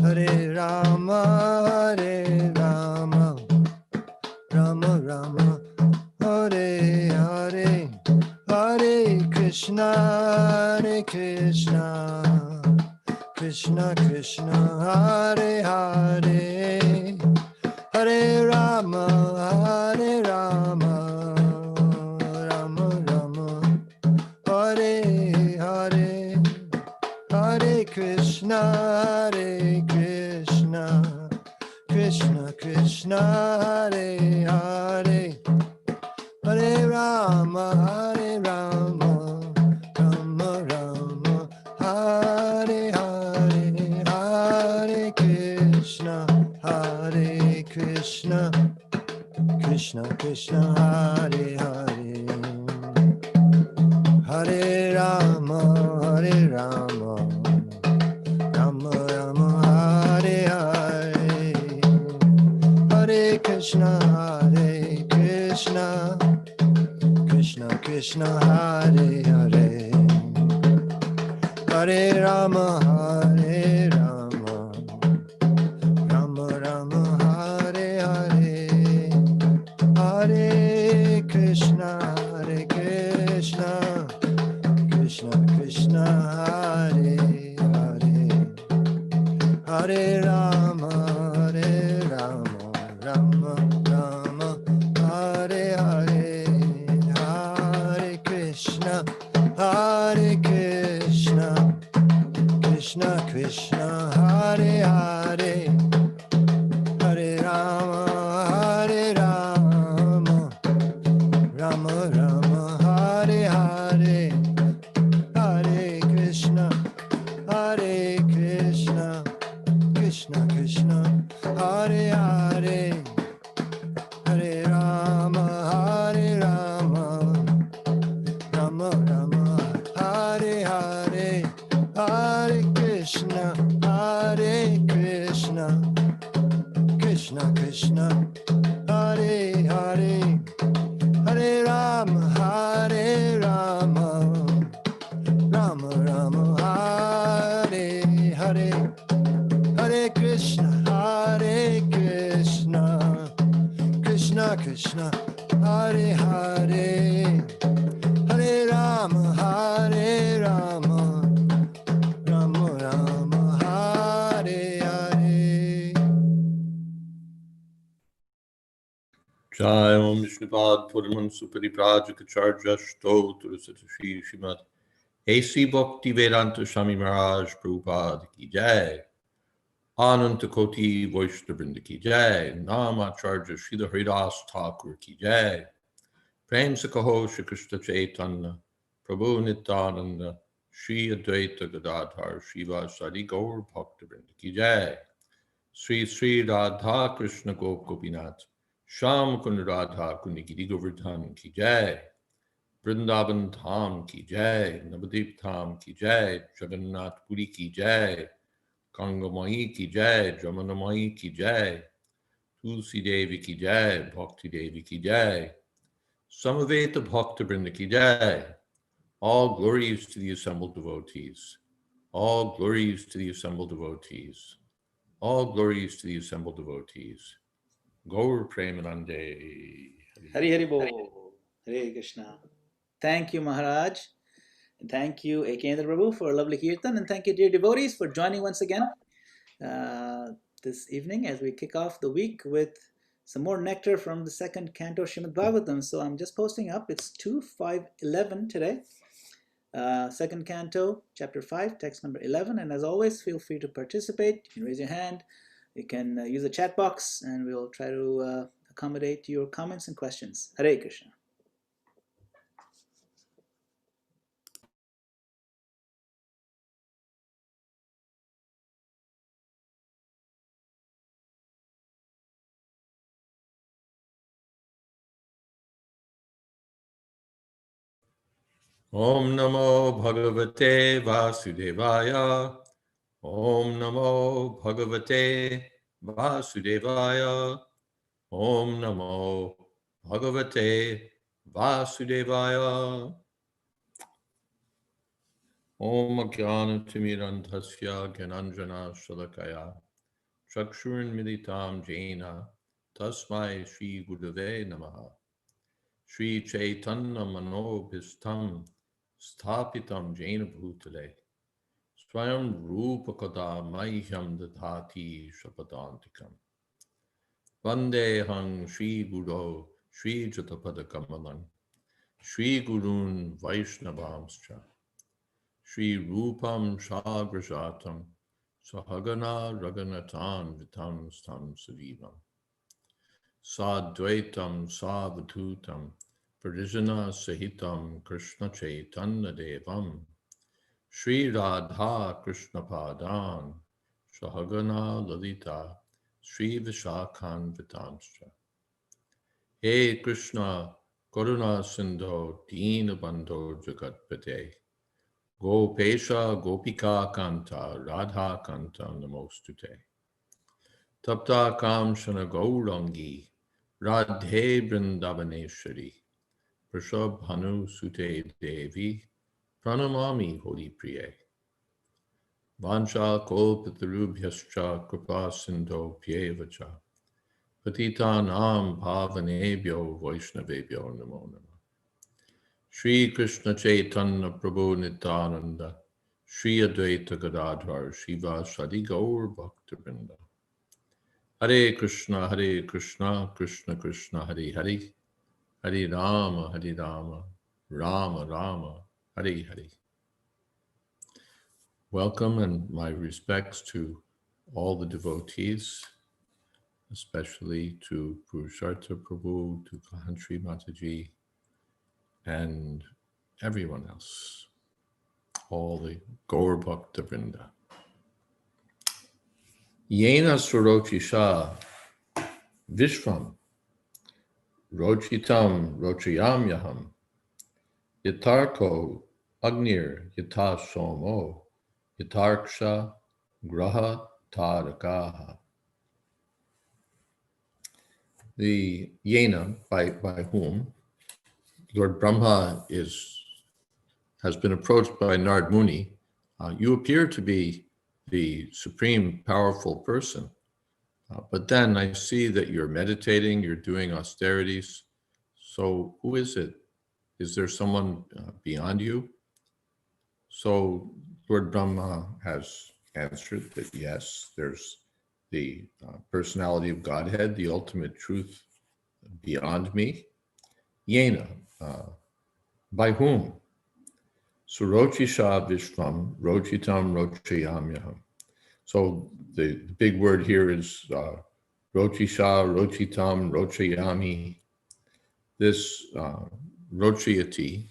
Hare Rama, Hare Rama, Rama Rama, Hare Hare, Hare Krishna, Hare Krishna, Krishna Krishna, Hare Hare, Hare Rama, Hare Rama, Rama Rama, Hare Hare, Hare Krishna, Hare Krishna, Krishna Krishna, Hare Hare, Hare Rama, Hare Rama, Rama Rama, Hare Hare, Hare Krishna, Hare Krishna, Krishna Krishna, Hare Hare, Hare Rama, Hare Rama, Rama Rama, Hare Hare, Hare Krishna, Hare Krishna, Krishna Krishna, Hare Hare, Hare Rama, Hare Rama, Rama Rama, Hare Hare, Hare Krishna, Hare Krishna, Krishna Krishna, Hare Hare, Hare Rama, Hare Rama, Rama Rama, Hare Hare, Hare Krishna, Hare Krishna, Krishna Krishna, Hare Hare, Hare Rama, Hare Rama, Rama Rama, Hare Hare, Hare Krishna, Hare Krishna, Krishna Krishna, Hare Hare, Hare Rama, Hare Rama, Rama Rama, Hare Hare, Hare Krishna, Hare Krishna, Krishna Krishna, Hare Hare, Hare Rama, Hare Rama, Rama Rama, Hare Hare, Hare Krishna, Hare Krishna, Krishna Krishna, Hare Hare, Hare Rama, Hare Rama, Rama Rama, Hare Hare. Jai Om Vishnupad Puramansu Pariprajaka Stotra Satashi Shrimad A.C. Bhakti Vedanta Swami Maharaj Prabhupada Ki Jai Ananta Koti Vaishnavrinda Ki Jai Namacharya Srila Haridas Thakur Ki Jai Prem Sakaho Shri Krishna Chaitanya Prabhu Nityananda Shri Advaita Gadadhar Shiva Sadi Gaur Bhaktavrinda Ki Jai Sri Sri Radha Krishna Gopinath Sham Kund Radha Kunigiri Govardhan Ki Jai Vrindavan Dham Ki Jai Navadip Dham Ki Jai Jagannath Puri Ki Jai Gangamai Ki Jai Jamunamai Ki Jai Tulsi Devi Ki Jai Bhakti Devi Ki Jai Samaveta Bhakta Vrinda Ki Jai. All glories to the assembled devotees. All glories to the assembled devotees. All glories to the assembled devotees. Gaur Premanande. Hari Hari Bol. Hare Krishna. Thank you, Maharaj. And thank you, Ekendra Prabhu, for a lovely kirtan. And thank you, dear devotees, for joining once again this evening as we kick off the week with some more nectar from the second canto Srimad Bhagavatam. So I'm just posting up. It's 2-5-11 today. Second canto, chapter 5, text number 11. And as always, feel free to participate. You can raise your hand. You can use the chat box, and we'll try to accommodate your comments and questions. Hare Krishna. Om Namo Bhagavate Vasudevaya. Om Namo Bhagavate Vasudevaya. Om Namo Bhagavate Vasudevaya. Om Jnana Timirandhasya Gyananjana Shalakaya Chakshurun Militam Jaina Tasmai Shri Gurave Namaha Shri Chaitanya Manobhistam Sthapitam Jaina Bhutale Swayam Rupakada Mahyam Dadhati Shapadantikam Vandehang Shri Guru Shri Jatapada Kamalam Shri Gurun Vaishnavamscha Shri Rupam Shagrajatam Sahagana Raganatan Vitam Stam Savivam Sadvaitam Savatutam Parijana Sahitam Krishna Chaitanya Devam Shri Radha Krishna Padan Sahagana Lalita Shri Vishakhan Vitamscha He Krishna Karuna Sindho Deen Bandho Jagatpate Gopesha Gopika Kanta Radha Kanta Namostute Tapta Kamshana Gaurangi Radhe Vrindavaneshwari Prashabhanu Sute Devi Pranamami Holi Priye Vancha Kolpatarubhyascha Kripa Sindho Pyevacha Patitanam Bhavanebhyo Vaishnavebhyo Namo Namah Shri Krishna Chaitanya Prabhu Nityananda Shri Advaita Gadadhar Shiva Sadi Gaur Bhaktivinoda Hare Krishna Krishna Krishna Hare Hare Hare Rama Rama Rama Hare Hare. Welcome and my respects to all the devotees, especially to Purushartha Prabhu, to Kahantri Mataji, and everyone else, all the Gaur Bhakta Vrinda. Yena Surochisha Vishvam Rochitam Rochiyam Yatarko Agnir Yata Somo Yatarksha Graha Tarakaha. The Yena, by whom Lord Brahma has been approached by Narad Muni, you appear to be the supreme powerful person, but then I see that you're meditating, you're doing austerities. So who is it? Is there someone beyond you? So Lord Brahma has answered that yes, there's the personality of Godhead, the ultimate truth beyond me. Yena, by whom? Surochisha Vishvam Rochitam Rochayamyaham. So the big word here is Rochisha, Rochitam, Rochayami. This Rochayati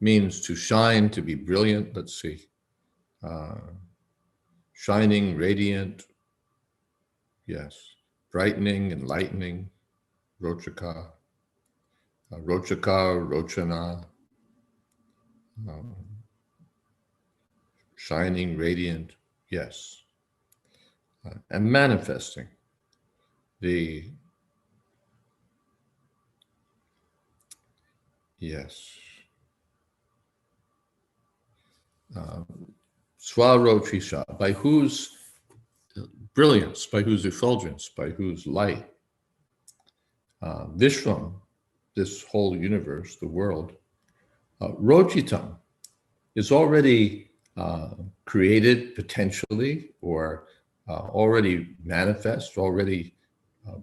means to shine, to be brilliant. Let's see. Shining, radiant. Yes. Brightening, enlightening. Rochaka. Rochaka, Rochana. Shining, radiant. Yes. And manifesting. Yes. Swarochisha, by whose brilliance, by whose effulgence, by whose light. Vishvam, this whole universe, the world, Rochitam, is already created potentially or already manifest, already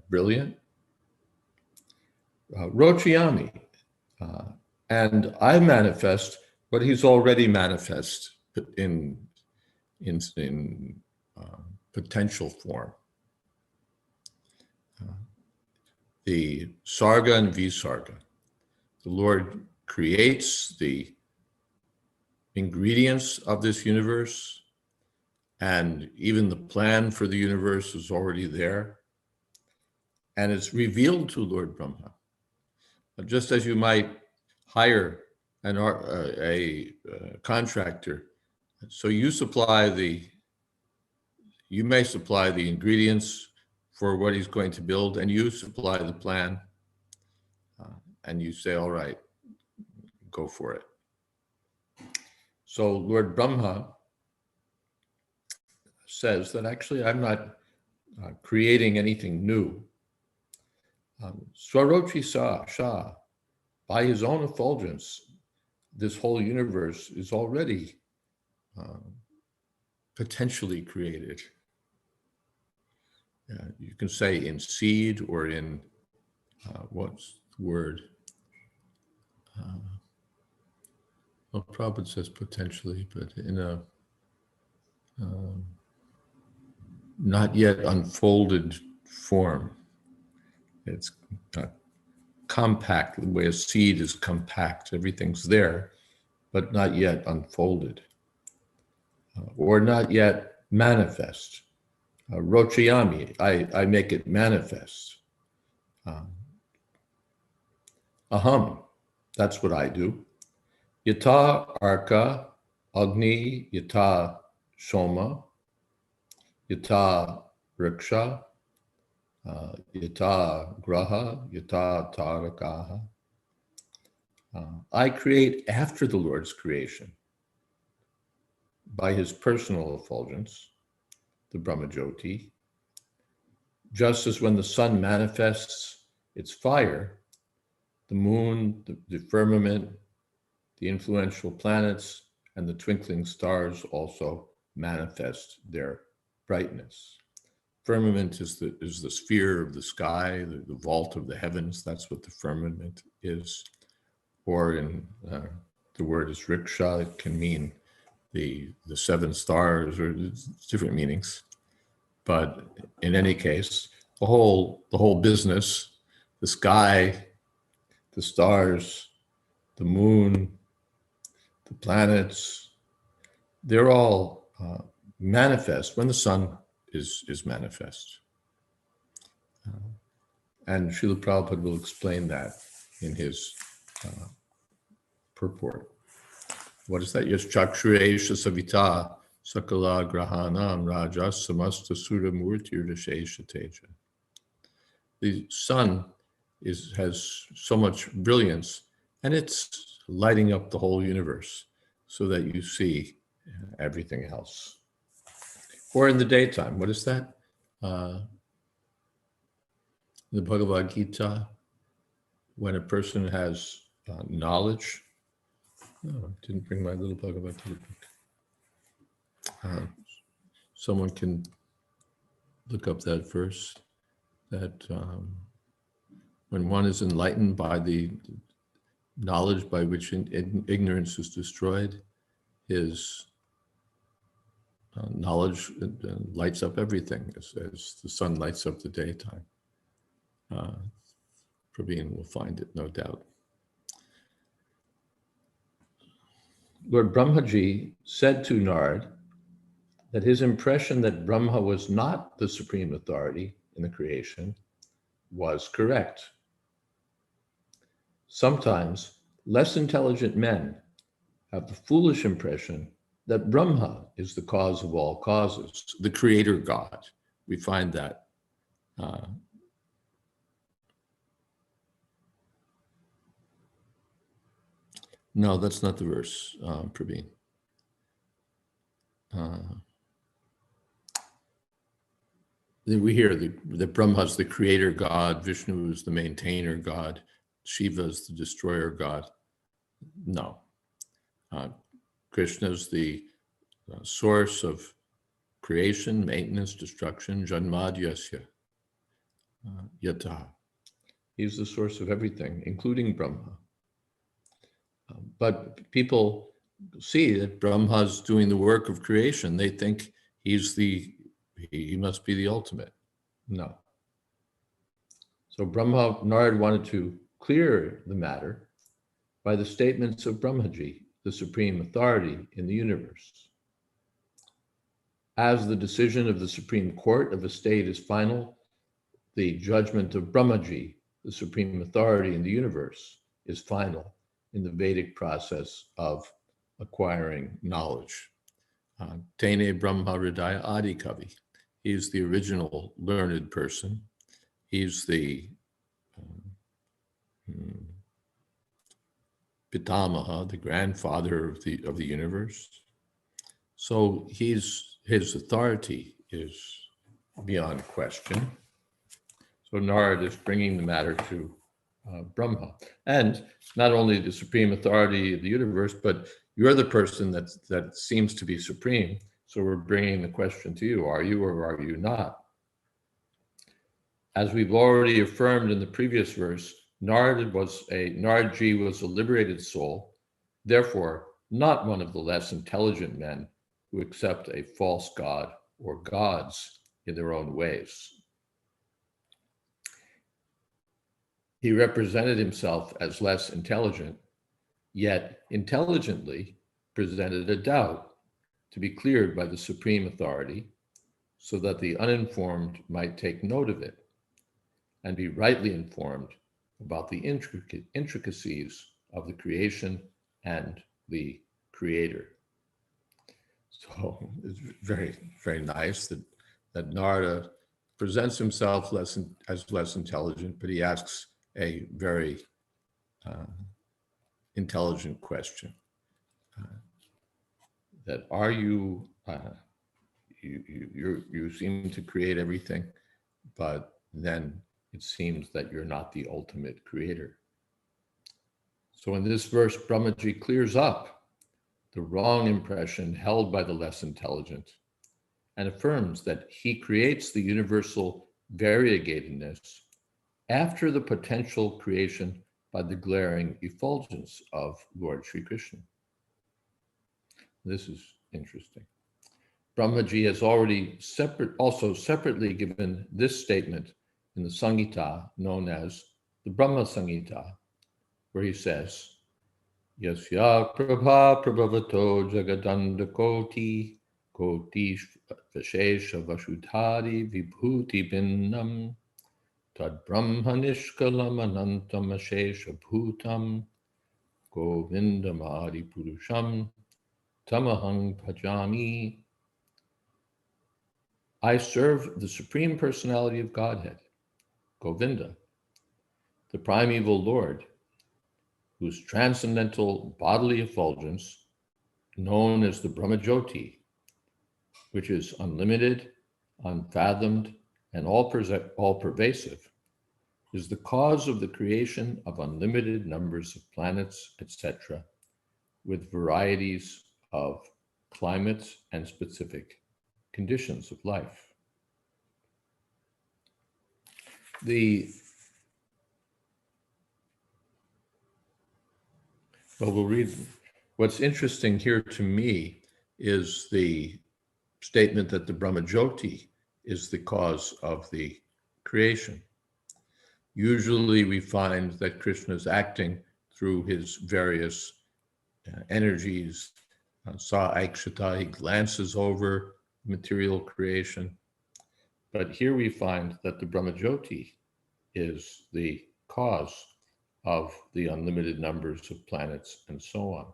brilliant. Rochiyami, and I manifest what he's already manifest in potential form. The Sarga and Visarga. The Lord creates the ingredients of this universe, and even the plan for the universe is already there. And it's revealed to Lord Brahma. Just as you might hire a contractor, so you may supply the ingredients for what he's going to build, and you supply the plan, and you say, all right, go for it. So Lord Brahma says that actually I'm not creating anything new. Swarochi Shah, by his own effulgence, this whole universe is already potentially created. You can say in seed or in, what's the word? Well, Prabhupada says potentially, but in a not yet unfolded form. It's compact, the way a seed is compact. Everything's there, but not yet unfolded, or not yet manifest. Rochayami, I make it manifest. Aham, that's what I do. Yata Arka, Agni, Yata Soma, Yata Riksha, Yata Graha, Yata Tarakaha. I create after the Lord's creation by his personal effulgence, the Brahmajyoti. Just as when the sun manifests its fire, the moon, the firmament, the influential planets, and the twinkling stars also manifest their brightness. Firmament is the sphere of the sky, the vault of the heavens. That's what the firmament is. Or in the word is riksha, it can mean the seven stars, or different meanings. But in any case, the whole business, the sky, the stars, the moon, the planets, they're all manifest when the sun is manifest. And Srila Prabhupada will explain that in his purport. What is that? Yes, Chakshuresha Savita Sakala Grahanam Raja Samasta Sura Murtirashesha Teja. The sun has so much brilliance, and it's lighting up the whole universe so that you see everything else. Or in the daytime, what is that? The Bhagavad Gita, when a person has knowledge. Oh, I didn't bring my little Bhagavad Gita book. Someone can look up that verse, that when one is enlightened by the knowledge by which ignorance is destroyed, his knowledge lights up everything as the sun lights up the daytime. Praveen will find it, no doubt. Lord Brahmaji said to Narad that his impression that Brahma was not the supreme authority in the creation was correct. Sometimes less intelligent men have the foolish impression that Brahma is the cause of all causes, the creator God. We find that no, that's not the verse, Praveen. We hear that Brahma is the creator God, Vishnu is the maintainer God, Shiva is the destroyer God. No. Krishna is the source of creation, maintenance, destruction, janmadyasya, yata. He's the source of everything, including Brahma. But people see that Brahma's doing the work of creation. They think he must be the ultimate. No. So Narad wanted to clear the matter by the statements of Brahmaji, the supreme authority in the universe. As the decision of the Supreme Court of a state is final, the judgment of Brahmaji, the supreme authority in the universe, is final in the Vedic process of acquiring knowledge. Tene Brahma Hridaya Adi Kavi. He's the original learned person. He's the Pitamaha, the grandfather of the universe. So his authority is beyond question. So Narada is bringing the matter to Brahma. And not only the supreme authority of the universe, but you're the person that seems to be supreme. So we're bringing the question to you, are you or are you not? As we've already affirmed in the previous verse, Naradji was a liberated soul, therefore not one of the less intelligent men who accept a false god or gods in their own ways. He represented himself as less intelligent, yet intelligently presented a doubt to be cleared by the supreme authority so that the uninformed might take note of it and be rightly informed about the intricacies of the creation and the creator. So it's very, very nice that Narada presents himself as less intelligent, but he asks a very intelligent question. That are you, you seem to create everything, but then it seems that you're not the ultimate creator. So in this verse, Brahmaji clears up the wrong impression held by the less intelligent and affirms that he creates the universal variegatedness after the potential creation by the glaring effulgence of Lord Sri Krishna. This is interesting. Brahmaji has already separately given this statement in the Samhita known as the Brahma Samhita, where he says, Yasya prabha prabhavato jagadanda koti koti vashesha vashudhari vibhuti binnam tad brahma nishkalam anantam ashesha bhutam govindam adi purusham tamahang bhajami. I serve the Supreme Personality of Godhead, Govinda, the primeval Lord, whose transcendental bodily effulgence, known as the Brahmajyoti, which is unlimited, unfathomed, and all-pervasive, is the cause of the creation of unlimited numbers of planets, etc., with varieties of climates and specific conditions of life. We'll read. What's interesting here to me is the statement that the Brahmajyoti is the cause of the creation. Usually we find that Krishna is acting through his various energies. Sa Aikshata, he glances over material creation. But here we find that the Brahmajyoti is the cause of the unlimited numbers of planets and so on.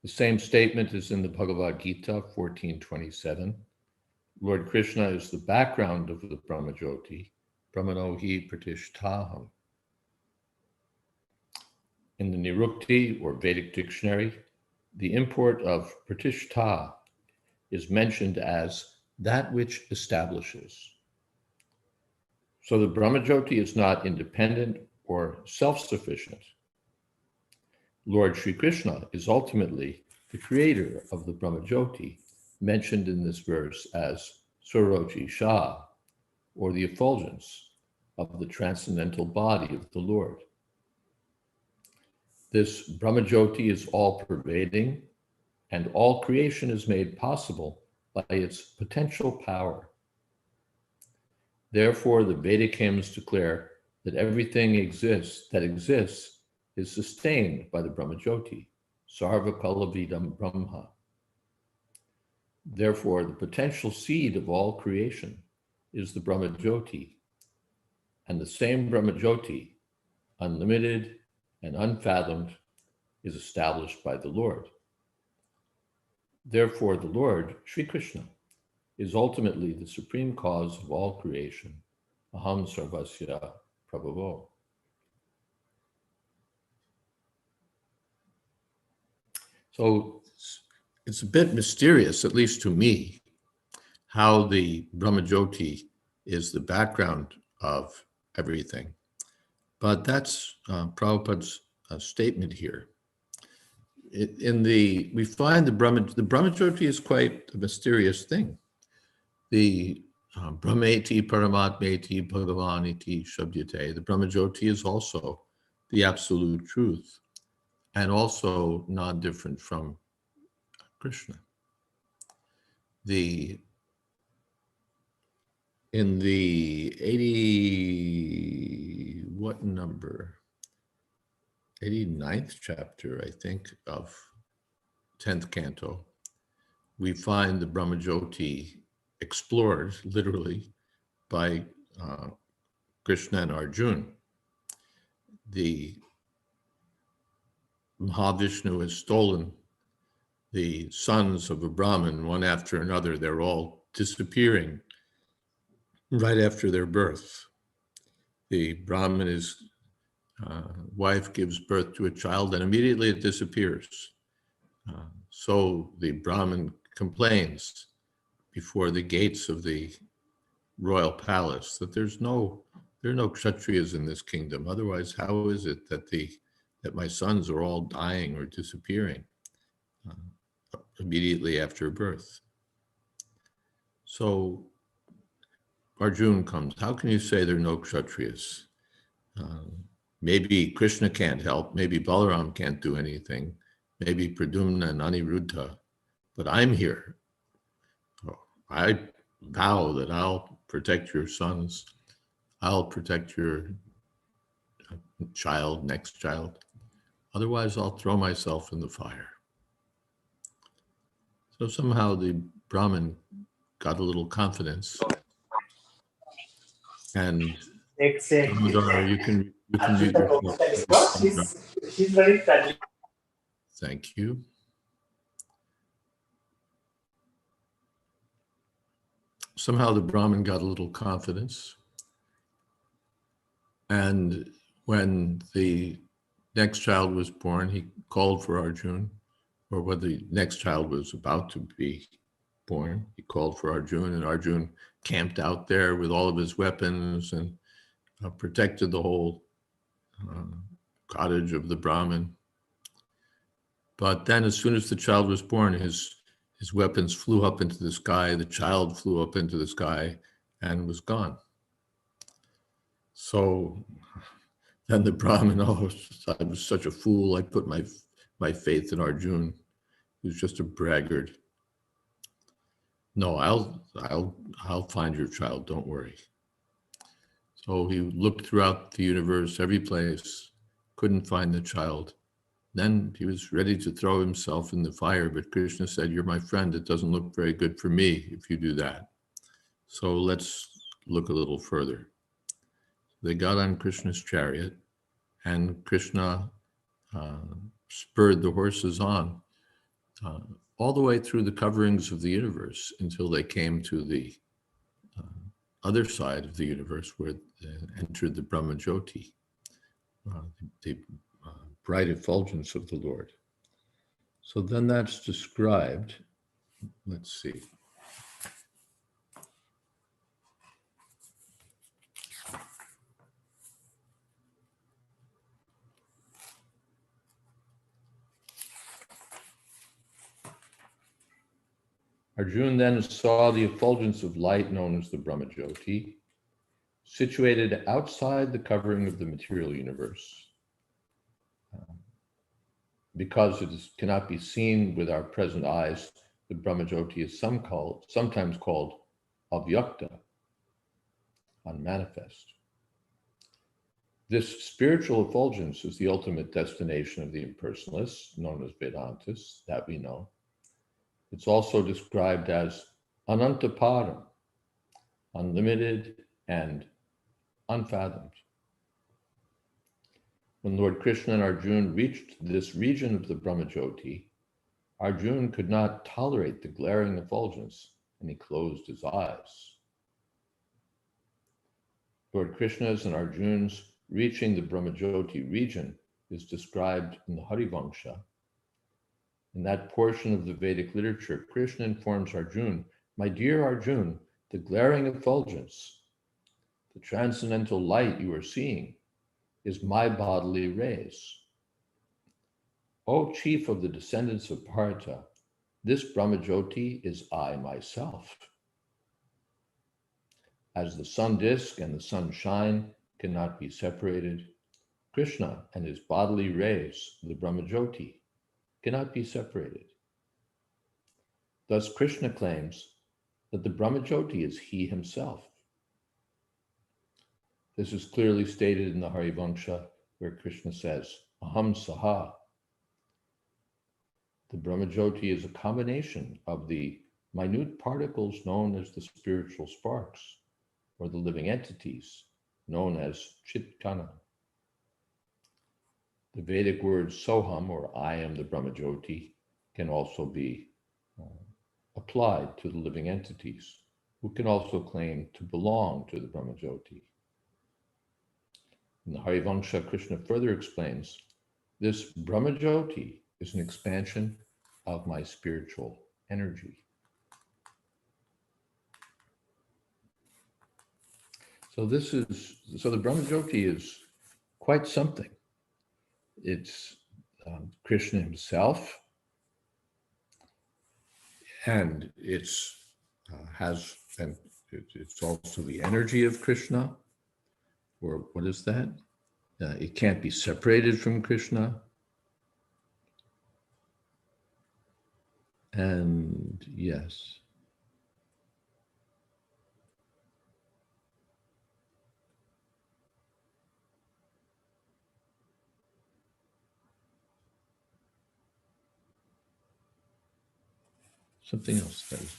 The same statement is in the Bhagavad Gita 14:27. Lord Krishna is the background of the Brahmajyoti, Brahmanohi Pratishtaham. In the Nirukti or Vedic dictionary, the import of Pratishta is mentioned as that which establishes. So the Brahmajyoti is not independent or self-sufficient. Lord Sri Krishna is ultimately the creator of the Brahmajyoti, mentioned in this verse as Surochi Shah, or the effulgence of the transcendental body of the Lord. This Brahmajyoti is all-pervading, and all creation is made possible by its potential power. Therefore, the Vedic hymns declare that everything that exists is sustained by the Brahmajyoti, Sarvakalavidam Brahma. Therefore, the potential seed of all creation is the Brahmajyoti, and the same Brahmajyoti, unlimited and unfathomed, is established by the Lord. Therefore, the Lord, Sri Krishna, is ultimately the supreme cause of all creation, Aham Sarvasya Prabhavo. So it's a bit mysterious, at least to me, how the Brahmajyoti is the background of everything. But that's Prabhupada's statement here. We find the Brahmajyoti is quite a mysterious thing. The Brahmeti Paramatmeti Bhagavaniti Shabdyate, the Brahmajyoti is also the absolute truth and also not different from Krishna. In the 89th chapter, I think, of 10th Canto, we find the Brahmajyoti explored, literally, by Krishna and Arjuna. The Mahavishnu has stolen the sons of a Brahmin one after another. They're all disappearing right after their birth. The Brahmin's wife gives birth to a child and immediately it disappears. So the Brahmin complains before the gates of the royal palace that there are no Kshatriyas in this kingdom. Otherwise, how is it that my sons are all dying or disappearing immediately after birth? So Arjuna comes. How can you say there are no Kshatriyas? Maybe Krishna can't help. Maybe Balaram can't do anything. Maybe Pradyumna and Aniruddha. But I'm here. I vow that I'll protect your sons. I'll protect your child, next child. Otherwise, I'll throw myself in the fire. So somehow the Brahmin got a little confidence. And Damodar, you can mute yourself. She's very friendly. Thank you. Somehow the Brahmin got a little confidence. And when the next child was born, he called for Arjuna, or when the next child was about to be born, he called for Arjuna, and Arjuna camped out there with all of his weapons and protected the whole cottage of the Brahmin. But then as soon as the child was born, his weapons flew up into the sky, the child flew up into the sky and was gone. So then the Brahmin, I was such a fool, I put my faith in Arjuna, who's just a braggart. No, I'll find your child, don't worry. So he looked throughout the universe, every place, couldn't find the child. Then he was ready to throw himself in the fire, but Krishna said, "You're my friend. It doesn't look very good for me if you do that. So let's look a little further." They got on Krishna's chariot, and Krishna spurred the horses on all the way through the coverings of the universe until they came to the other side of the universe where they entered the Brahmajyoti, the bright effulgence of the Lord. So then that's described. Let's see. Arjuna then saw the effulgence of light known as the Brahmajyoti, situated outside the covering of the material universe. Because it cannot be seen with our present eyes, the Brahmajyoti is sometimes called avyakta, unmanifest. This spiritual effulgence is the ultimate destination of the impersonalists, known as Vedantists, that we know. It's also described as anantaparam, unlimited and unfathomed. When Lord Krishna and Arjuna reached this region of the Brahmajyoti, Arjuna could not tolerate the glaring effulgence, and he closed his eyes. Lord Krishna's and Arjuna's reaching the Brahmajyoti region is described in the Harivangsha. In that portion of the Vedic literature, Krishna informs Arjuna My dear Arjun, the glaring effulgence, the transcendental light you are seeing, is my bodily rays. O chief of the descendants of Bharata, this Brahmajyoti is I myself. As the sun disk and the sunshine cannot be separated, Krishna and his bodily rays, the Brahmajyoti, cannot be separated. Thus Krishna claims that the Brahmajyoti is he himself. This is clearly stated in the Harivansha, where Krishna says, Aham Saha. The Brahmajyoti is a combination of the minute particles known as the spiritual sparks, or the living entities known as Chitkana. The Vedic word Soham, or I am the Brahmajyoti, can also be applied to the living entities, who can also claim to belong to the Brahmajyoti. In the Harivansha, Krishna further explains, this Brahmajyoti is an expansion of my spiritual energy. So the Brahmajyoti is quite something. It's Krishna himself, and it's also the energy of Krishna, or what is that? It can't be separated from Krishna. And yes. Something else that is.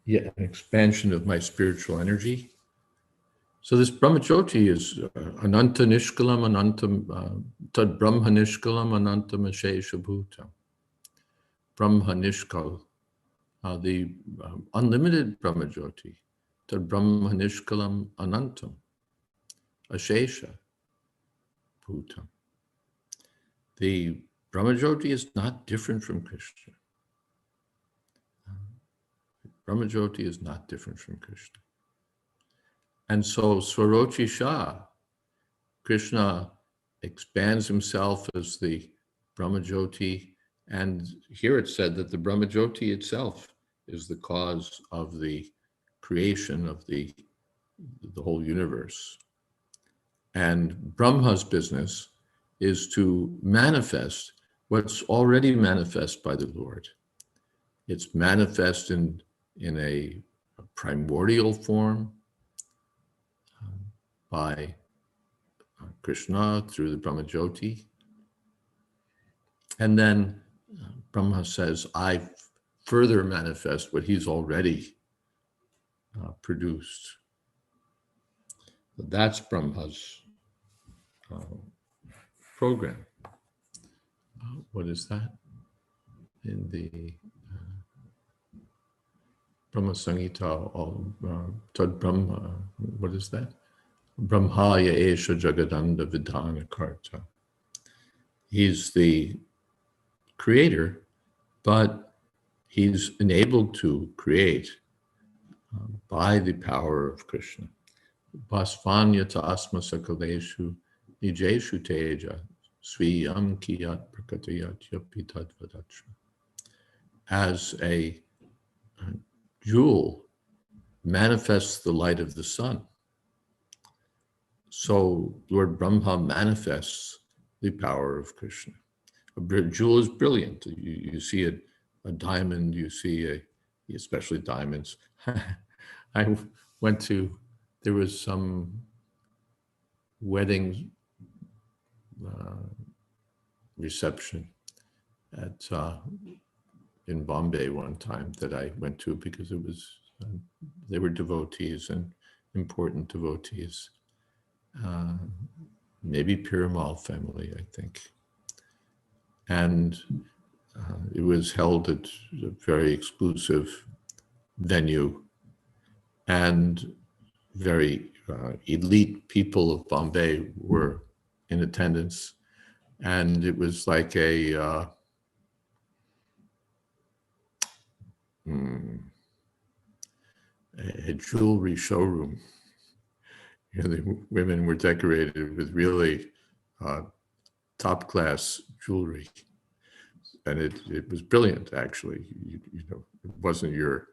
Yeah, an expansion of my spiritual energy. So this Brahmajyoti is Ananta Nishkalam, Anantam, Tad Brahma Nishkalam, Anantam Ashesha Bhuta. Brahma Nishkal, the unlimited Brahmajyoti, Tad Brahma Nishkalam, Anantam Ashesha Bhuta. The Brahmajyoti is not different from Krishna. Brahmajyoti is not different from Krishna. And so Swarochi Shah, Krishna expands himself as the Brahmajyoti, and here it's said that the Brahmajyoti itself is the cause of the creation of the whole universe. And Brahma's business is to manifest what's already manifest by the Lord. It's manifest in a primordial form by Krishna through the Brahmajyoti. And then Brahma says, I further manifest what he's already produced. That's Brahma's program. What is that? In the Brahma Samhita, Tad Brahma, what is that? Brahmaya Esha Jagadanda Vidhana Karta. He's the creator, but he's enabled to create by the power of Krishna. Basvanyata asma sakaleshu nijeshu teja sviyam kiyat prakatayat yapitat vadacha. As a jewel manifests the light of the sun, so Lord Brahma manifests the power of Krishna. A jewel is brilliant. You see a diamond, you see especially diamonds. I went to, there was some wedding reception at in Bombay one time that I went to because it was, they were devotees and important devotees. Maybe Perumal family, I think. And It was held at a very exclusive venue, and very elite people of Bombay were in attendance. And it was like a jewelry showroom. You know, the women were decorated with really top-class jewelry, and it was brilliant. Actually, you know, it wasn't your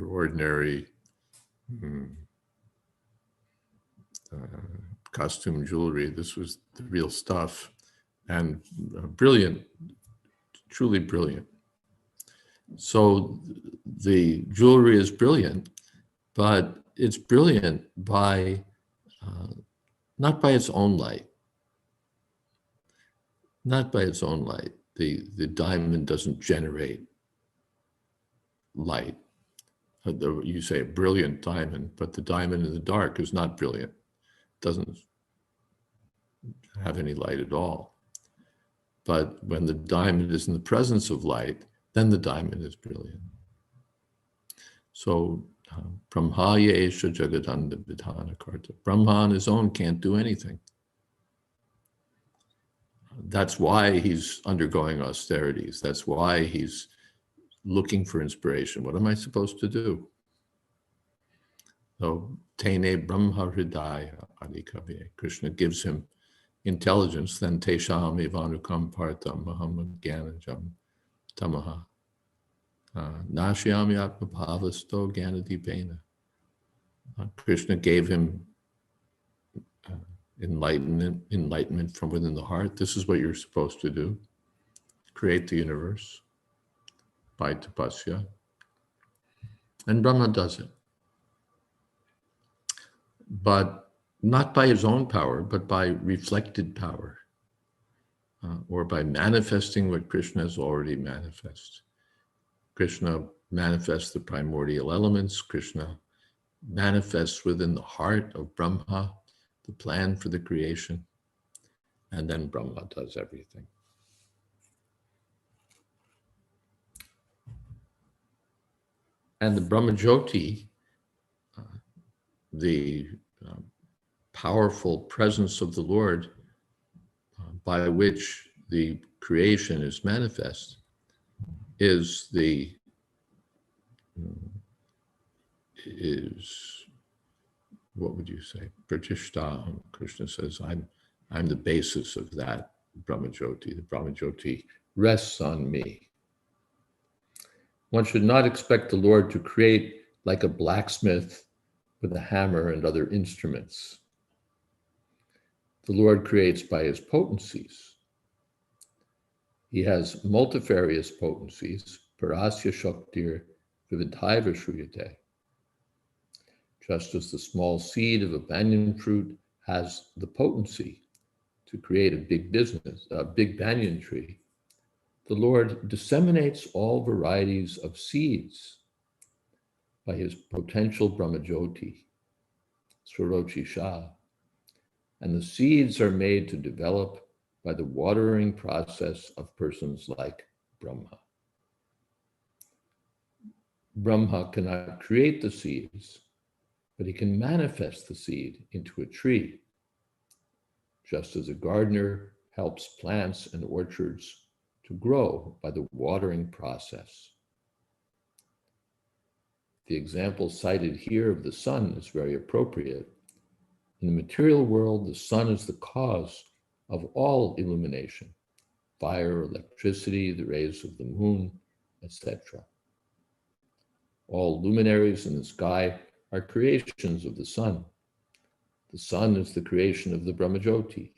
ordinary costume jewelry. This was the real stuff, and brilliant, truly brilliant. So the jewelry is brilliant, but it's brilliant by not by its own light. Not by its own light. The diamond doesn't generate light. You say a brilliant diamond, but the diamond in the dark is not brilliant. It doesn't have any light at all. But when the diamond is in the presence of light, then the diamond is brilliant. So Brahmaya Esha Jagadanda Vidhana Karta. Brahma on his own can't do anything. That's why he's undergoing austerities. That's why he's looking for inspiration. What am I supposed to do? So, Tene Brahma Hridaya Adikavye. Krishna gives him intelligence, then Tesham Ivanukam Partam Muhammad Gyanajam Tamaha. Nashyami Atma Bhavasto Gyanadipena. Krishna gave him enlightenment from within the heart. This is what you're supposed to do. Create the universe by tapasya. And Brahma does it. But not by his own power, but by reflected power, or by manifesting what Krishna has already manifested. Krishna manifests the primordial elements. Krishna manifests within the heart of Brahma the plan for the creation, and then Brahma does everything. And the Brahmajyoti, the powerful presence of the Lord by which the creation is manifest, is what would you say? Pratishta. Krishna says, I'm the basis of that Brahmajyoti. The Brahmajyoti rests on me. One should not expect the Lord to create like a blacksmith with a hammer and other instruments. The Lord creates by his potencies. He has multifarious potencies, parasya shaktir vividhaiva shruyate. Just as the small seed of a banyan fruit has the potency to create a big banyan tree, the Lord disseminates all varieties of seeds by his potential Brahmajyoti, Swarochi Shah, and the seeds are made to develop by the watering process of persons like Brahma. Brahma cannot create the seeds, but he can manifest the seed into a tree, just as a gardener helps plants and orchards to grow by the watering process. The example cited here of the sun is very appropriate. In the material world, the sun is the cause of all illumination, fire, electricity, the rays of the moon, etc. All luminaries in the sky are creations of the sun. The sun is the creation of the Brahmajyoti,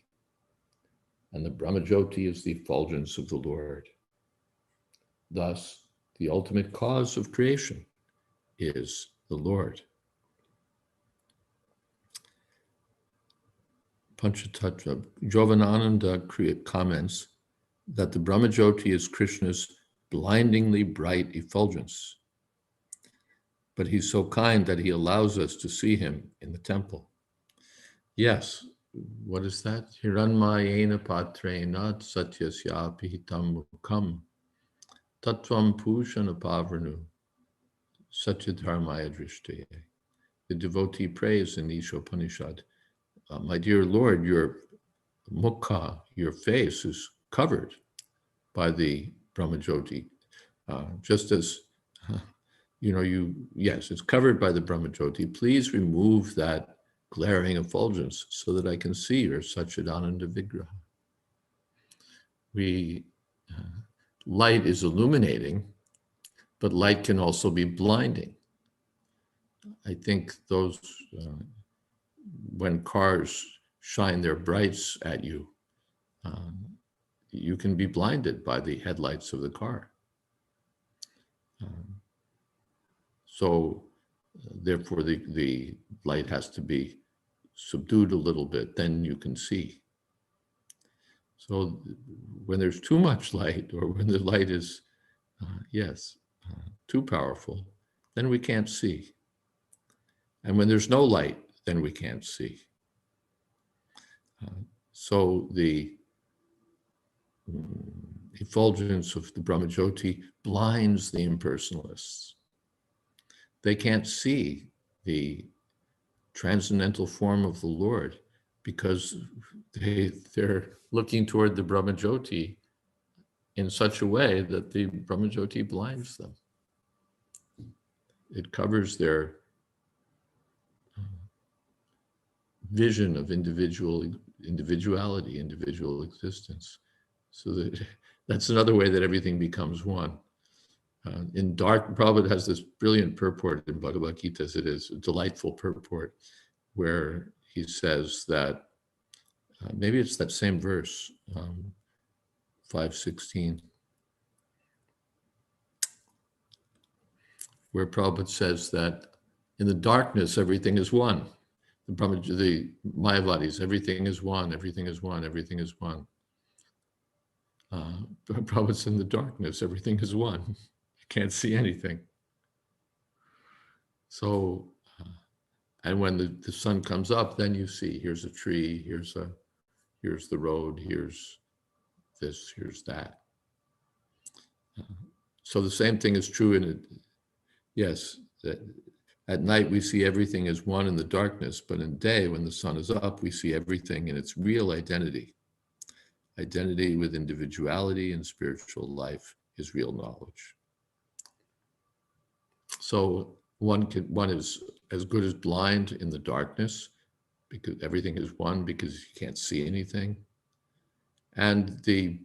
and the Brahmajyoti is the effulgence of the Lord. Thus, the ultimate cause of creation is the Lord. Panchatattva. Jovanananda comments that the Brahmajyoti is Krishna's blindingly bright effulgence, but he's so kind that he allows us to see him in the temple. Yes, what is that? Hiranmayena patrena satyasya pihitam mukham Tattvam Pushana Pavranu Satyadharmaya Drishtaye. The devotee prays in the Ishopanishad, my dear Lord, your mukha, your face is covered by the Brahmajyoti. Just as, yes, it's covered by the Brahmajyoti. Please remove that glaring effulgence so that I can see your Satchidananda Vigraha. Light is illuminating, but light can also be blinding. I think those, when cars shine their brights at you, you can be blinded by the headlights of the car. Therefore, the light has to be subdued a little bit, then you can see. So when there's too much light, or when the light is, too powerful, then we can't see. And when there's no light, then we can't see. So the effulgence of the Brahmajyoti blinds the impersonalists. They can't see the transcendental form of the Lord because they're looking toward the Brahmajyoti in such a way that the Brahmajyoti blinds them. It covers their vision of individuality, individual existence. So that's another way that everything becomes one. In dark, Prabhupada has this brilliant purport in Bhagavad Gita, as it is, a delightful purport, where he says that, maybe it's that same verse, 5:16, where Prabhupada says that in the darkness, everything is one. The Mayavadis, everything is one, everything is one, everything is one. Prabhupada's in the darkness, everything is one. You can't see anything. So, and when the sun comes up, then you see, here's a tree, here's the road, here's this, here's that. So the same thing is true in it. Yes, at night we see everything as one in the darkness, but in day, when the sun is up, we see everything in its real identity. Identity with individuality and spiritual life is real knowledge. So one is as good as blind in the darkness, because everything is one, because you can't see anything. And the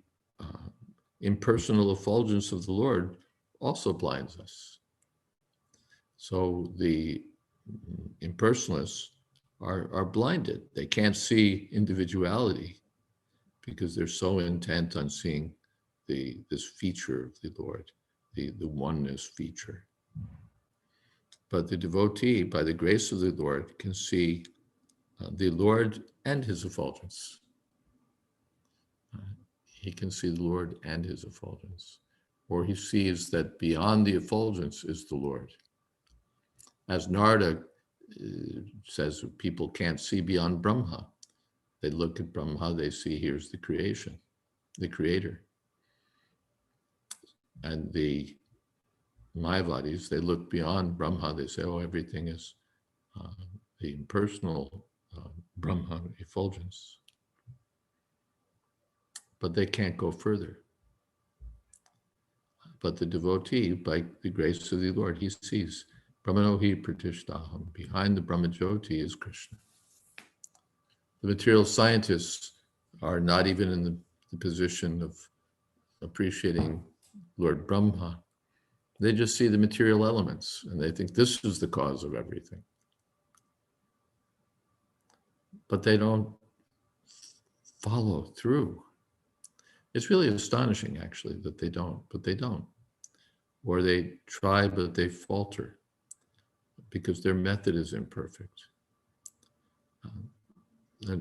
impersonal effulgence of the Lord also blinds us. So the impersonalists are blinded. They can't see individuality because they're so intent on seeing this feature of the Lord, the oneness feature. But the devotee, by the grace of the Lord, can see the Lord and his effulgence. He can see the Lord and his effulgence, or he sees that beyond the effulgence is the Lord. As Narada says, people can't see beyond Brahma. They look at Brahma, they see here's the creation, the creator. And the Mayavadis, they look beyond Brahma, they say, oh, everything is the impersonal Brahma effulgence. But they can't go further. But the devotee, by the grace of the Lord, he sees Brahmanohi Pratishtaham. Behind the Brahmajyoti is Krishna. The material scientists are not even in the position of appreciating Lord Brahma. They just see the material elements and they think this is the cause of everything. But they don't follow through. It's really astonishing, actually, that they don't, but they don't. Or they try, but they falter because their method is imperfect. But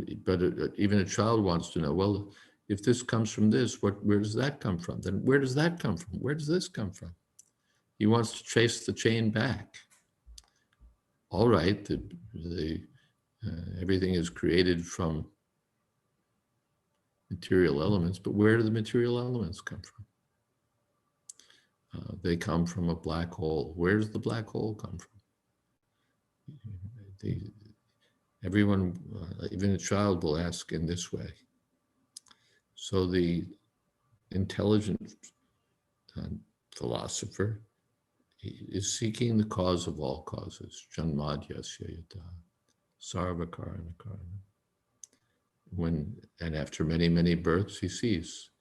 even a child wants to know, well, if this comes from this, where does that come from? Then where does that come from? Where does this come from? He wants to trace the chain back. All right, everything is created from material elements, but where do the material elements come from? they come from a black hole. Where does the black hole come from? Everyone, even a child, will ask in this way. So the intelligent philosopher is seeking the cause of all causes. Janmadyasya yata sarvakarana karana. And after many, many births, he sees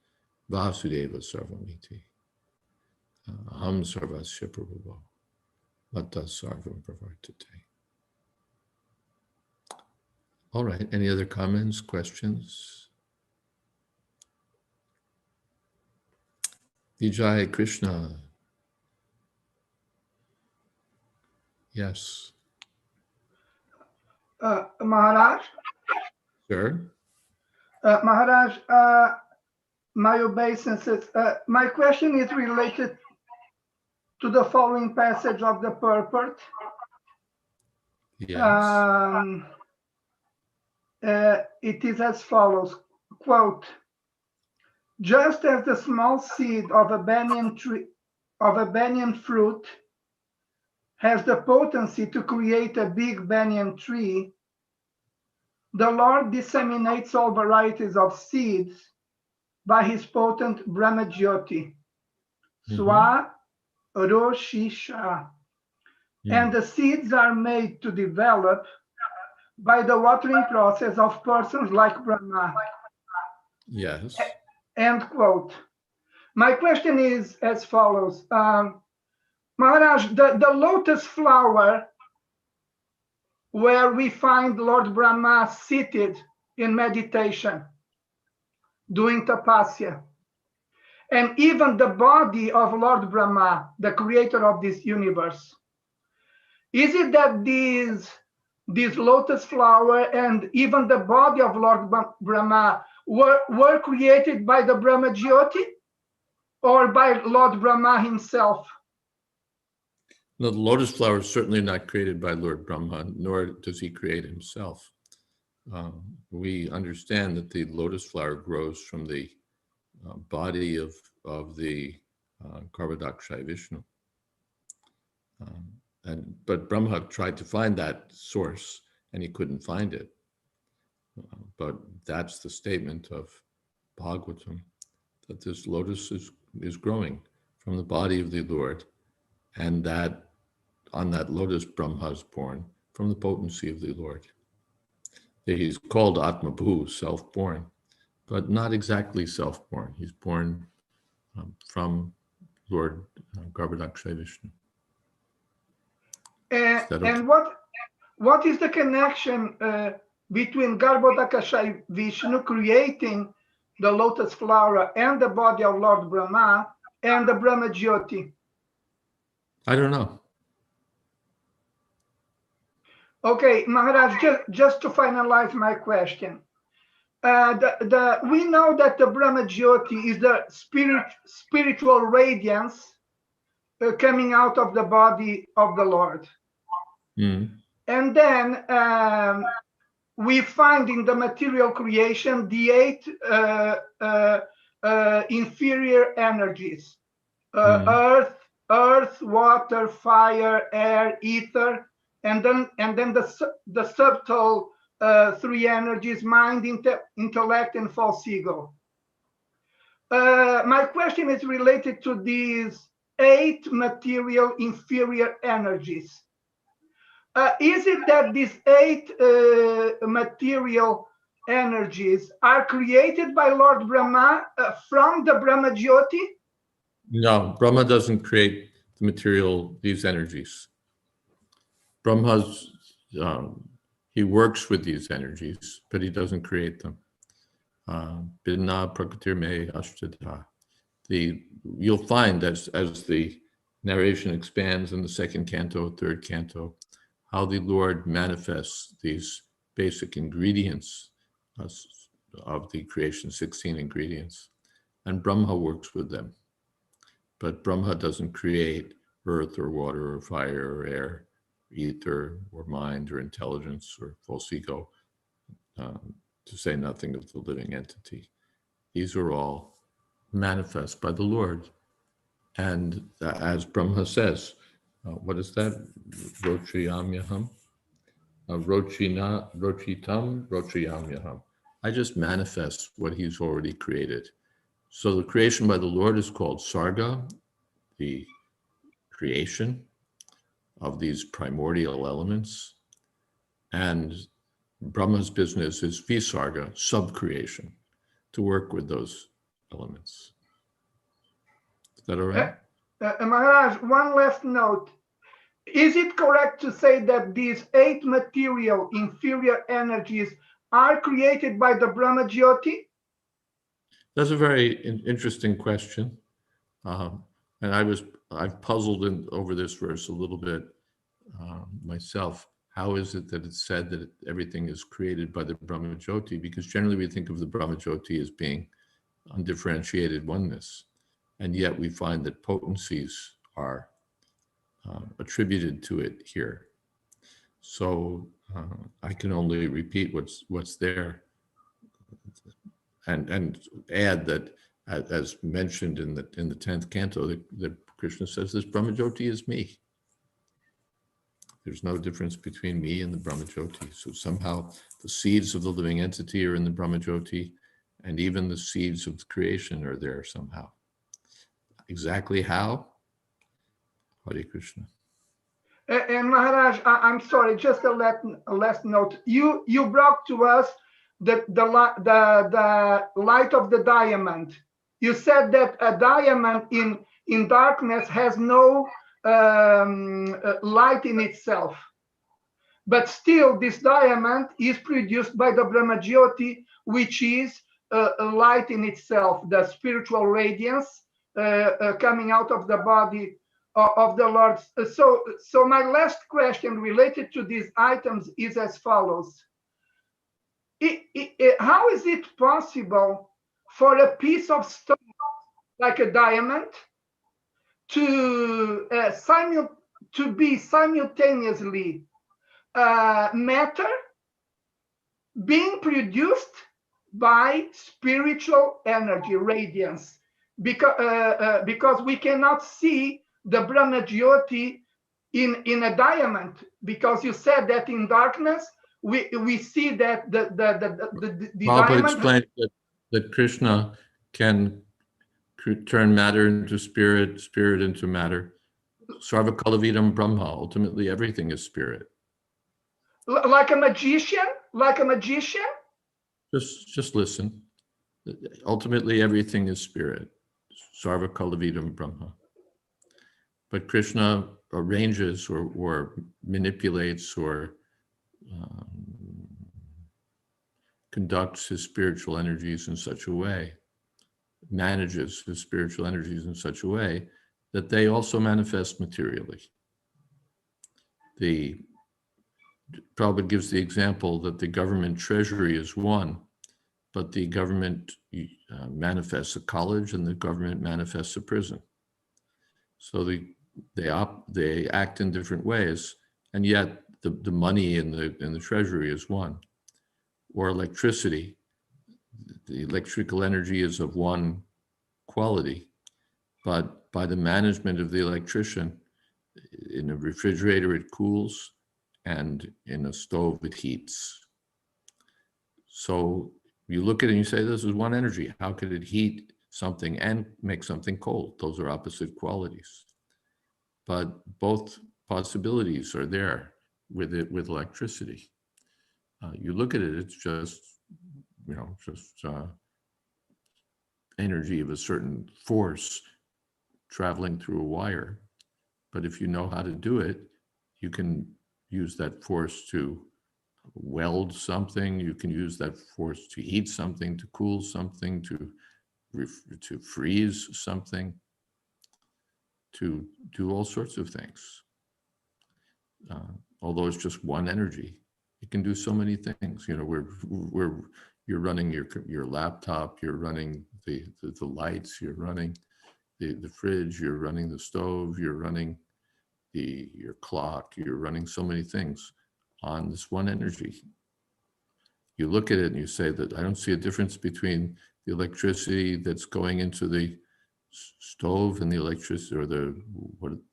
Vasudeva Sarvamiti. Aham Sarvasya Prabhuva. Mata Sarvam Pravartate. All right, any other comments, questions? Vijay Krishna. Yes. Maharaj? Sir? Maharaj, my obeisances. My question is related to the following passage of the purport. Yes. It is as follows, quote, just as the small seed of a banyan tree, of a banyan fruit has the potency to create a big banyan tree, the Lord disseminates all varieties of seeds by his potent Brahmajyoti, Swa Roshisha. And the seeds are made to develop by the watering process of persons like Brahma. Yes. End quote. My question is as follows. Maharaj, the lotus flower where we find Lord Brahma seated in meditation, doing tapasya, and even the body of Lord Brahma, the creator of this universe. Is it that these lotus flower and even the body of Lord Brahma were created by the Brahma Jyoti or by Lord Brahma himself? No, the lotus flower is certainly not created by Lord Brahma, nor does he create himself. We understand that the lotus flower grows from the body of the Garbhodakshaya Vishnu. But Brahma tried to find that source and he couldn't find it. But that's the statement of Bhagavatam, that this lotus is growing from the body of the Lord, and that on that lotus Brahma is born from the potency of the Lord. He's called Atmabhu, self-born, but not exactly self-born. He's born from Lord Garbhodakshaya Vishnu. And what is the connection between Garbhodakshaya Vishnu creating the lotus flower and the body of Lord Brahma and the Brahma Jyoti? I don't know. Okay, Maharaj, just to finalize my question. We know that the Brahma Jyoti is the spiritual radiance coming out of the body of the Lord. And then we find in the material creation the 8 inferior energies, earth, water, fire, air, ether, and then the subtle 3 energies, mind, intellect, and false ego. My question is related to these 8 material inferior energies. Is it that these 8 material energies are created by Lord Brahma from the Brahma Jyoti? No, Brahma doesn't create the material, these energies. Brahma's, he works with these energies, but he doesn't create them. Binna prakatir me ashtadha. You'll find as the narration expands in the 2nd canto, 3rd canto, how the Lord manifests these basic ingredients of the creation, 16 ingredients, and Brahma works with them. But Brahma doesn't create earth or water or fire or air, ether or mind or intelligence or false ego, to say nothing of the living entity. These are all manifest by the Lord. And as Brahma says, what is that? Rochiyamyaham? Rochitam, Rochiyamyaham. I just manifest what he's already created. So the creation by the Lord is called Sarga, the creation of these primordial elements. And Brahma's business is Visarga, subcreation, to work with those elements. Is that all right? Maharaj, one last note. Is it correct to say that these 8 material inferior energies are created by the Brahma Jyoti? That's a very interesting question. And I've puzzled over this verse a little bit myself. How is it that it's said that everything is created by the Brahma Jyoti? Because generally we think of the Brahma Jyoti as being undifferentiated oneness. And yet we find that potencies are attributed to it here. So I can only repeat what's there and add that, as mentioned in the 10th canto, that Krishna says this Brahma Jyoti is me. There's no difference between me and the Brahma Jyoti. So somehow the seeds of the living entity are in the Brahma Jyoti, and even the seeds of the creation are there somehow. Exactly how? Hare Krishna. And Maharaj, I'm sorry, just a last note. You brought to us the light of the diamond. You said that a diamond in darkness has no light in itself. But still, this diamond is produced by the Brahma Jyoti, which is a light in itself, the spiritual radiance coming out of the body of the Lord. So my last question related to these items is as follows. How is it possible for a piece of stone like a diamond to be simultaneously matter being produced by spiritual energy, radiance? Because we cannot see the Brahma Jyoti in a diamond, because you said that in darkness we see that the Prabhupada diamond explained that Krishna can turn matter into spirit, spirit into matter. Sarva Kalavidam Brahma. Ultimately, everything is spirit. Like a magician. Just listen. Ultimately, everything is spirit. Sarva Kalavidam Brahma. But Krishna arranges or manipulates or conducts his spiritual energies in such a way, manages his spiritual energies in such a way that they also manifest materially. The Prabhupada gives the example that the government treasury is one, but the government manifests a college and the government manifests a prison. So they act in different ways, and yet the money in the treasury is one. Or electricity, the electrical energy is of one quality, but by the management of the electrician, in a refrigerator it cools, and in a stove it heats. So you look at it and you say, this is one energy. How could it heat something and make something cold? Those are opposite qualities. But both possibilities are there with electricity. You look at it, it's just, energy of a certain force traveling through a wire. But if you know how to do it, you can use that force to weld something. You can use that force to heat something, to cool something, to freeze something, to do all sorts of things. Although it's just one energy, it can do so many things. You're running your laptop, you're running the lights, you're running the fridge, you're running the stove, you're running your clock, you're running so many things on this one energy. You look at it and you say that I don't see a difference between the electricity that's going into the stove and the electricity, or the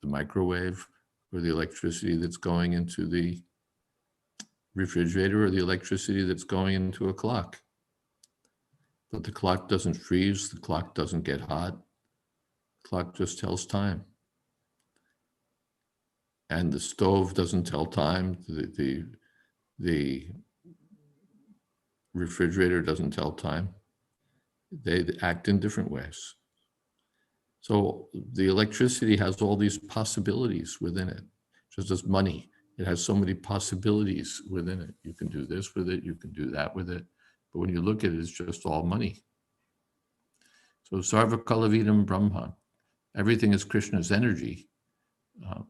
microwave, or the electricity that's going into the refrigerator, or the electricity that's going into a clock. But the clock doesn't freeze, the clock doesn't get hot, the clock just tells time. And the stove doesn't tell time, the refrigerator doesn't tell time. They act in different ways. So the electricity has all these possibilities within it, just as money. It has so many possibilities within it. You can do this with it, you can do that with it. But when you look at it, it's just all money. So Sarva Kalavidam Brahma, everything is Krishna's energy,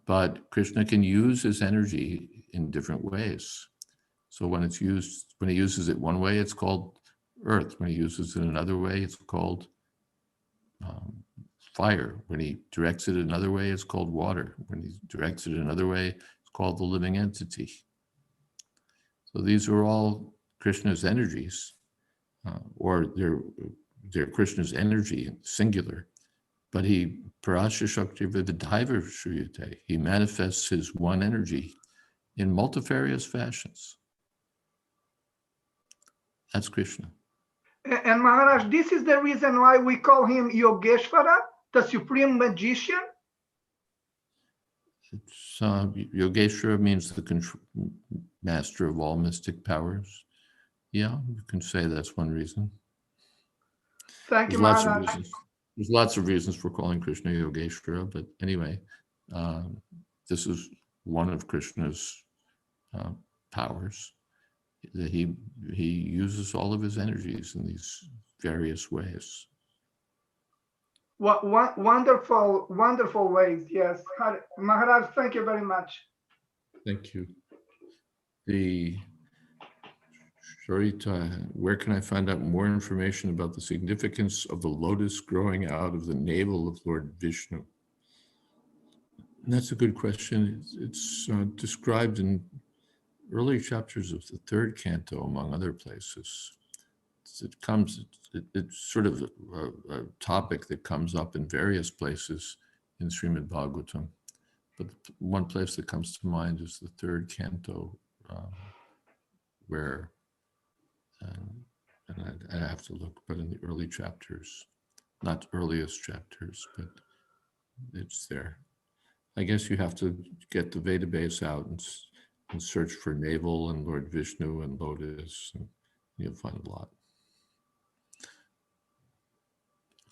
but Krishna can use his energy in different ways. So when he uses it one way, it's called earth. When he uses it another way, it's called fire. When he directs it another way, it's called water. When he directs it another way, it's called the living entity. So these are all Krishna's energies, or they're Krishna's energy, singular. But he Parasya Shakti Vidaiva Shriyate. He manifests his one energy in multifarious fashions. That's Krishna. And Maharaj, this is the reason why we call him Yogeshvara, the supreme magician. It's, Yogeshvara means the master of all mystic powers. Yeah, you can say that's one reason. Thank you, Maharaj. There's lots of reasons for calling Krishna Yogeshvara, but anyway, this is one of Krishna's powers. That he uses all of his energies in these various ways. Wonderful ways, yes. Maharaj, thank you very much. Thank you. Sharita, where can I find out more information about the significance of the lotus growing out of the navel of Lord Vishnu? And that's a good question. It's described in early chapters of the third canto, among other places. It's sort of a topic that comes up in various places in Srimad Bhagavatam. But one place that comes to mind is the third canto, where, and I have to look, but in the early chapters, not earliest chapters, but it's there. I guess you have to get the database out and search for navel and Lord Vishnu and lotus, and you'll find a lot.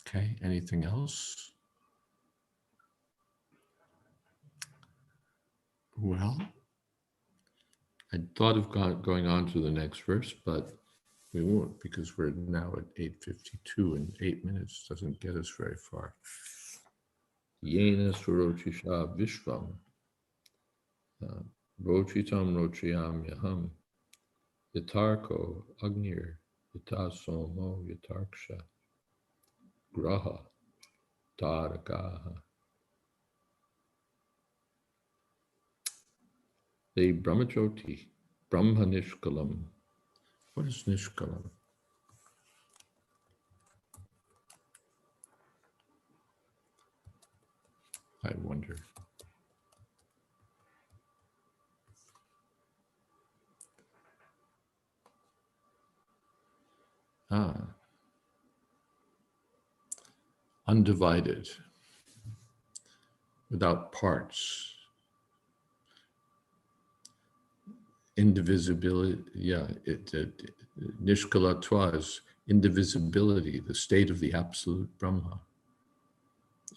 Okay, anything else? Well, I thought of going on to the next verse, but we won't, because we're now at 8:52 and 8 minutes doesn't get us very far. Yena surochisha vishvam. Rochitam rochiyam yaham, yatarko agnir, yatasomo yatarksha, graha taragaha. The Brahmajyoti, Brahma Nishkalam. What is Nishkalam? I wonder. Undivided, without parts. Indivisibility, Nishkalatva is indivisibility, the state of the absolute Brahma,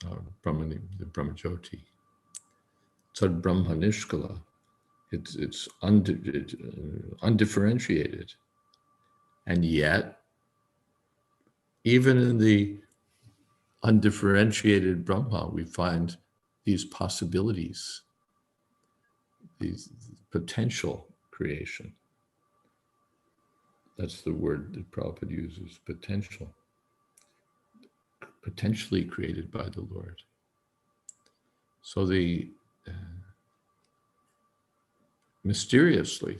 the Brahmajyoti. Tad Brahma Nishkala, it's undifferentiated. And yet, even in the undifferentiated Brahma, we find these possibilities, these potential creation. That's the word that Prabhupada uses, potential. Potentially created by the Lord. So mysteriously,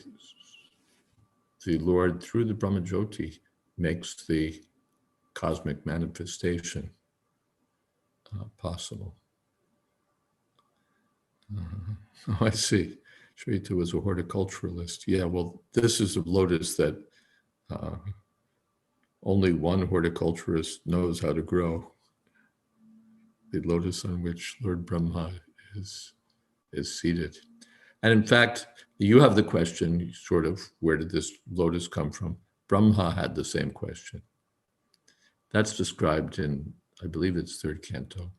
the Lord, through the Brahmajyoti, makes the cosmic manifestation possible. Oh, I see. Shrita was a horticulturalist. Yeah, well, this is a lotus that only one horticulturist knows how to grow. The lotus on which Lord Brahma is seated. And in fact, you have the question, sort of, where did this lotus come from? Brahma had the same question. That's described in, I believe it's third canto.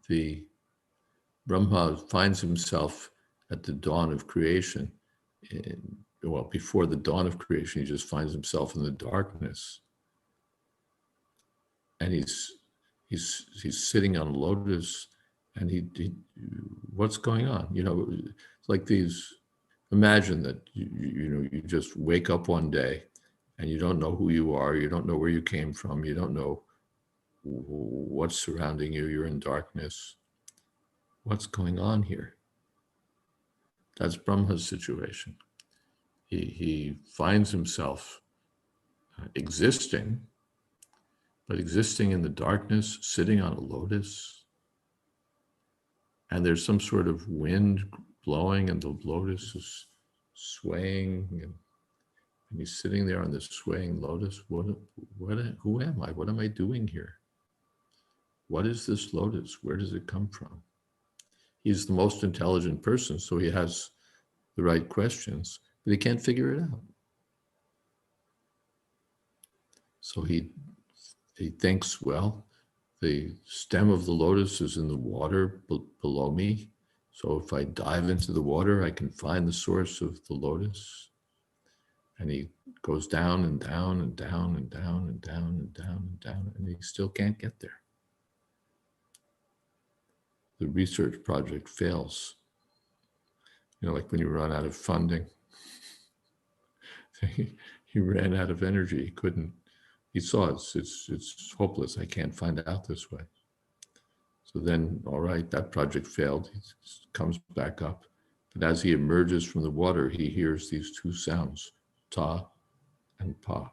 The Brahma finds himself at the dawn of creation. Well, before the dawn of creation, he just finds himself in the darkness. And he's sitting on a lotus, and he what's going on? You know, it's like these, imagine that you just wake up one day and you don't know who you are, you don't know where you came from, you don't know what's surrounding you, you're in darkness. What's going on here? That's Brahma's situation. He finds himself existing, but existing in the darkness, sitting on a lotus, and there's some sort of wind blowing and the lotus is swaying, and he's sitting there on this swaying lotus. Who am I? What am I doing here? What is this lotus? Where does it come from? He's the most intelligent person, so he has the right questions, but he can't figure it out. So he thinks, well, the stem of the lotus is in the water below me. So if I dive into the water, I can find the source of the lotus. And he goes down and down and down and down and down and down and down, and he still can't get there. The research project fails. You know, like when you run out of funding. He ran out of energy. He couldn't. He saw it's hopeless. I can't find out this way. So then, all right, that project failed. He comes back up. But as he emerges from the water, he hears these two sounds, ta and pa.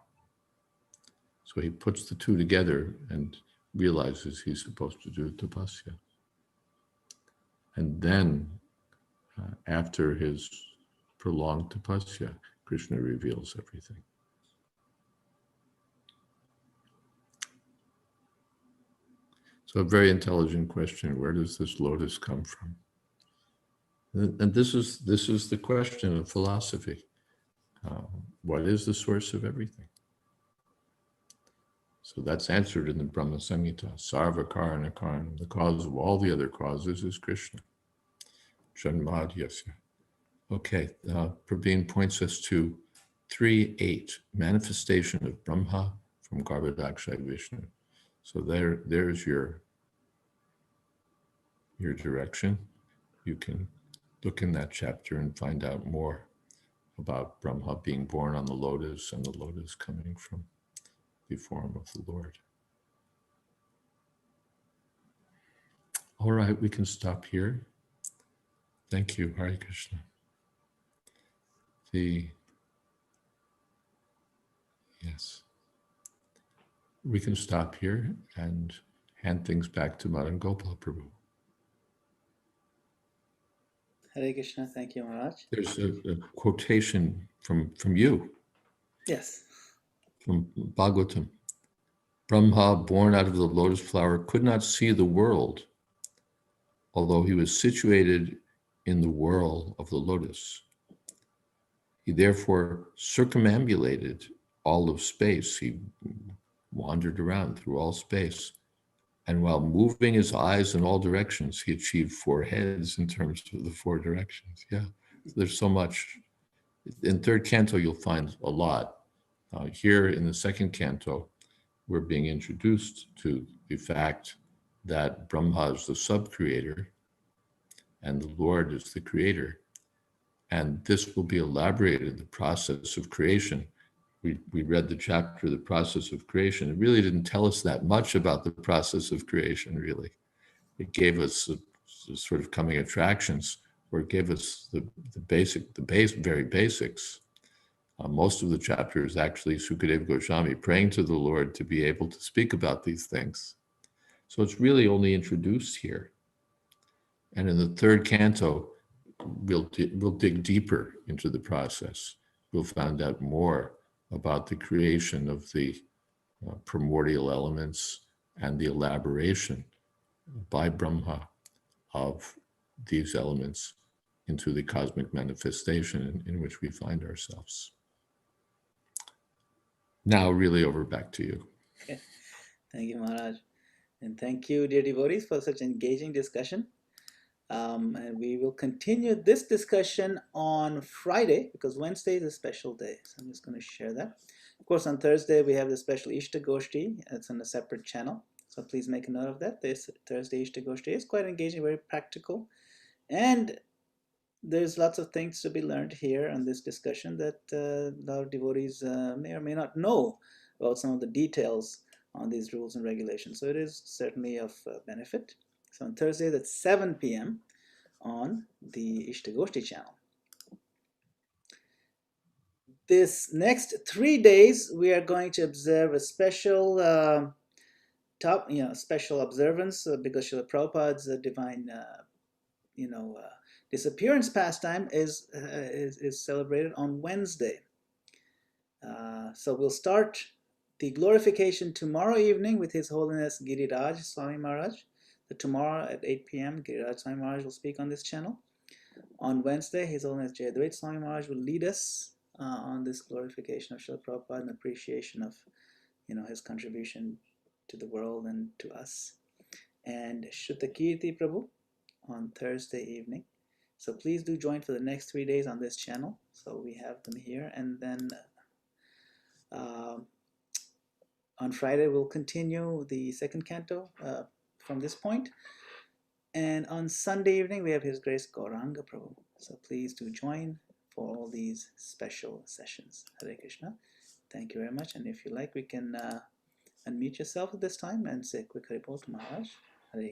So he puts the two together and realizes he's supposed to do tapasya. And then, after his prolonged tapasya, Krishna reveals everything. So a very intelligent question, where does this lotus come from? And this is the question of philosophy. What is the source of everything? So that's answered in the Brahma Samhita. Sarva karana karanam, the cause of all the other causes is Krishna. Janmadhyasya. Okay, Praveen points us to 3.8, manifestation of Brahma from Garbhodakshay Vishnu. So there's your direction. You can look in that chapter and find out more about Brahma being born on the lotus and the lotus coming from the form of the Lord. All right, we can stop here. Thank you, Hare Krishna. Yes. We can stop here and hand things back to Madan Gopal Prabhu. Hare Krishna, thank you, Maharaj. There's a quotation from you. Yes. From Bhagavatam. Brahma, born out of the lotus flower, could not see the world, although he was situated in the whirl of the lotus. He therefore circumambulated all of space. He wandered around through all space. And while moving his eyes in all directions, he achieved 4 heads in terms of the 4 directions. Yeah, there's so much. In third canto, you'll find a lot. Here in the second canto, we're being introduced to the fact that Brahma is the sub-creator and the Lord is the creator. And this will be elaborated, the process of creation. We read the chapter, the process of creation. It really didn't tell us that much about the process of creation, really. It gave us a sort of coming attractions, or it gave us the very basics. Most of the chapter is actually Sukadeva Goswami praying to the Lord to be able to speak about these things. So it's really only introduced here. And in the third canto, we'll dig deeper into the process. We'll find out more about the creation of the primordial elements and the elaboration by Brahma of these elements into the cosmic manifestation in which we find ourselves. Now, really over back to you. Okay. Thank you, Maharaj. And thank you, dear devotees, for such engaging discussion. And we will continue this discussion on Friday, because Wednesday is a special day. So I'm just going to share that. Of course, on Thursday, we have the special Ishta Goshti. It's on a separate channel. So please make a note of that. This Thursday Ishta Goshti is quite engaging, very practical. And there's lots of things to be learned here on this discussion that a lot of devotees may or may not know about some of the details on these rules and regulations. So it is certainly of benefit. So on Thursday, that's 7 p.m. on the Ishtagoshti channel. This next 3 days, we are going to observe a special special observance because Srila Prabhupada's divine, disappearance pastime is celebrated on Wednesday. So we'll start the glorification tomorrow evening with His Holiness Giriraj Swami Maharaj. So tomorrow at 8 p.m., Giriraj Swami Maharaj will speak on this channel. On Wednesday, His Holiness Jayadvaita Swami Maharaj will lead us on this glorification of Srila Prabhupada and appreciation of, his contribution to the world and to us. And Shuddha Kirti Prabhu on Thursday evening. So please do join for the next 3 days on this channel. So we have them here. And then on Friday, we'll continue the second canto from this point. And on Sunday evening, we have His Grace Gauranga Prabhu. So please do join for all these special sessions. Hare Krishna. Thank you very much. And if you like, we can unmute yourself at this time and say a quick Haribol to Maharaj.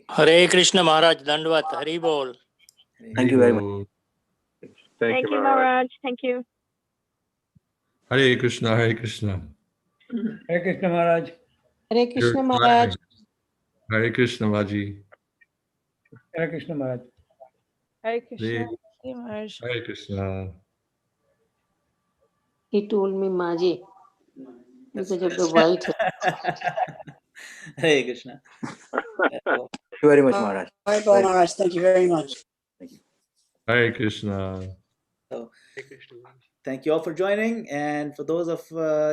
Hare Krishna Maharaj, Dandvat, Haribol. Thank you very much. Thank you, Maharaj. Thank you. Hare Krishna, Hare Krishna. Hare Krishna Maharaj. Hare Krishna Maharaj. Hare Krishna Maji. Hare Krishna Maharaj. Hare Krishna Maharaj. Hare Krishna. He told me Maji because of the white hair. Hare Krishna. Thank you very much, Maharaj. Bye, Maharaj. Thank you very much. Thank you. Hare Krishna. So, thank you all for joining. And for those of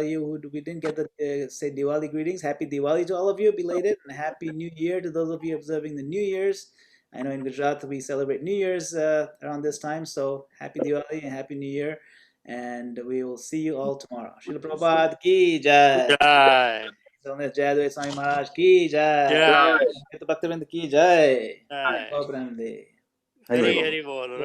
you who we didn't get the say Diwali greetings, happy Diwali to all of you, belated, and happy New Year to those of you observing the New Year's. I know in Gujarat we celebrate New Year's around this time, so happy Diwali and happy New Year. And we will see you all tomorrow. Srila Prabhupada ki jai. Jai. Jayadvaita Swami Maharaj ki jai. Jai. Bhaktivinoda ki jai. Jai. Gaur Brahmde. Hari Hari Bol.